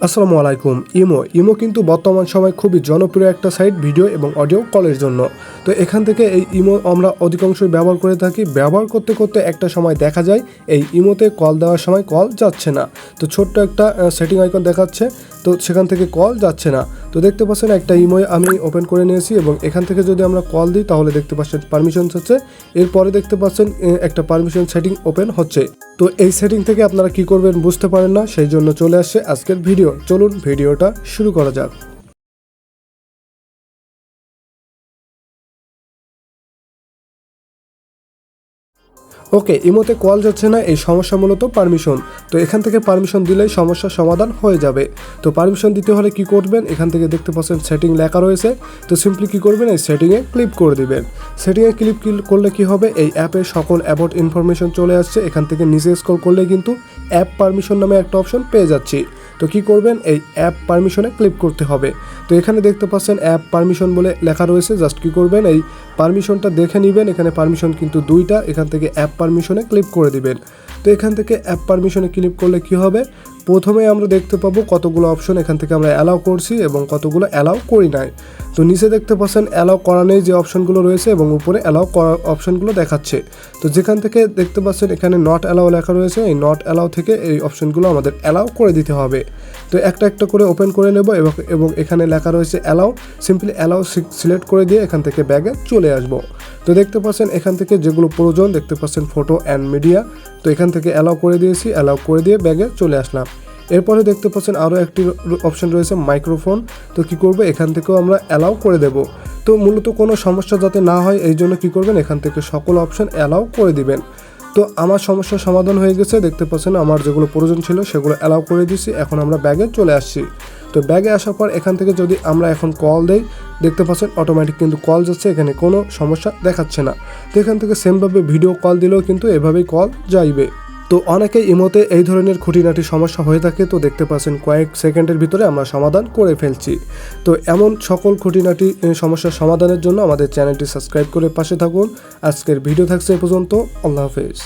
আসসালামু আলাইকুম। ইমো কিন্তু বর্তমান সময় খুবই জনপ্রিয় একটা সাইট ভিডিও এবং অডিও কলের জন্য। তো এখান থেকে এই ইমো আমরা অধিকাংশই ব্যবহার করে থাকি। ব্যবহার করতে করতে একটা সময় দেখা যায় এই ইমোতে কল দেওয়ার সময় কল যাচ্ছে না। তো ছোট্ট একটা সেটিং আইকন দেখাচ্ছে, তো সেখান থেকে কল যাচ্ছে না। তো দেখতে পাচ্ছেন একটা ইমো আমি ওপেন করে নিয়েছি এবং এখান থেকে যদি আমরা কল দিই তাহলে দেখতে পাচ্ছেন পারমিশনস হচ্ছে। এরপরে দেখতে পাচ্ছেন একটা পারমিশন সেটিং ওপেন হচ্ছে। তো এই সেটিং থেকে আপনারা কি করবেন বুঝতে পারেন না, সেই জন্য চলে আসছে আজকের ভিডিও। চলুন ভিডিওটা শুরু করা যাক। ওকে, ইমোতে কল যাচ্ছে না, এই সমস্যা মূলত পারমিশন। তো এখান থেকে পারমিশন দিলেই সমস্যার সমাধান হয়ে যাবে। তো পারমিশন দিতে হলে কি করবেন, এখান থেকে দেখতে পাচ্ছেন সেটিং লেখা রয়েছে। তো সিম্পলি কি করবেন, এই সেটিংয়ে ক্লিক করে দিবেন। সেটিংয়ে ক্লিক করলে কি হবে, এই অ্যাপের সকল অ্যাবাউট ইনফরমেশন চলে আসছে। এখান থেকে নিচে স্ক্রল করলে কিন্তু অ্যাপ পারমিশন নামে একটা অপশন পেয়ে যাচ্ছি। তো কি করবেন, এই অ্যাপ পারমিশনে ক্লিক করতে হবে। তো এখানে দেখতে পাচ্ছেন অ্যাপ পারমিশন বলে লেখা রয়েছে। জাস্ট কি করবেন, এই পারমিশনটা দেখে নেবেন। এখানে পারমিশন কিন্তু দুইটা, এখান থেকে অ্যাপ পারমিশনে ক্লিক করে দিবেন। তো এখান থেকে অ্যাপ পারমিশনে ক্লিক করলে কি হবে, প্রথমে আমরা দেখতে পাবো কতগুলো অপশন এখান থেকে আমরা অ্যালাউ করছি এবং কতগুলো অ্যালাউ করি নাই। তো নিচে দেখতে পাচ্ছেন অ্যালাউ করা নেই যে অপশনগুলো রয়েছে এবং উপরে অ্যালাউ করা অপশনগুলো দেখাচ্ছে। তো যেখান থেকে দেখতে পাচ্ছেন এখানে নট অ্যালাউ লেখা রয়েছে, এই নট অ্যালাউ থেকে এই অপশনগুলো আমাদের অ্যালাউ করে দিতে হবে। তো একটা একটা করে ওপেন করে নেব এবং এখানে লেখা রয়েছে অ্যালাউ। সিম্পলি অ্যালাউ সিলেক্ট করে দিয়ে এখান থেকে ব্যাগে চলে আসব। তো দেখতে পাচ্ছেন এখান থেকে যেগুলো প্রয়োজন দেখতে পাচ্ছেন ফটো অ্যান্ড মিডিয়া। তো এখান থেকে অ্যালাউ করে দিয়েছি, অ্যালাউ করে দিয়ে ব্যাগে চলে আসলাম। এরপরে দেখতে পাচ্ছেন আরও একটি অপশন রয়েছে মাইক্রোফোন। তো কি করব, এখান থেকেও আমরা অ্যালাউ করে দেব। তো মূলত কোনো সমস্যা যাতে না হয় এই জন্য কী করবেন, এখান থেকে সকল অপশন অ্যালাউ করে দিবেন। তো আমার সমস্যার সমাধান হয়ে গেছে। দেখতে পাচ্ছেন আমার যেগুলো প্রয়োজন ছিল সেগুলো অ্যালাউ করে দিয়েছি। এখন আমরা ব্যাগে চলে আসছি। তো ব্যাগে আসার পর এখান থেকে যদি আমরা এখন কল দেই, দেখতে পাচ্ছেন অটোমেটিক কিন্তু কল যাচ্ছে, এখানে কোনো সমস্যা দেখাচ্ছে না। তো এখান থেকে সেমভাবে ভিডিও কল দিলেও কিন্তু এভাবেই কল যাইবে। তো অনেকেই ইমোতে এই ধরনের খুঁটিনাটি সমস্যা হয়ে থাকে। তো দেখতে পাচ্ছেন কয়েক সেকেন্ডের ভিতরে আমরা সমাধান করে ফেলছি। তো এমন সকল খুঁটিনাটি সমস্যার সমাধানের জন্য আমাদের চ্যানেলটি সাবস্ক্রাইব করে পাশে থাকুন। আজকের ভিডিও থাকছে এ পর্যন্ত। আল্লাহ হাফেজ।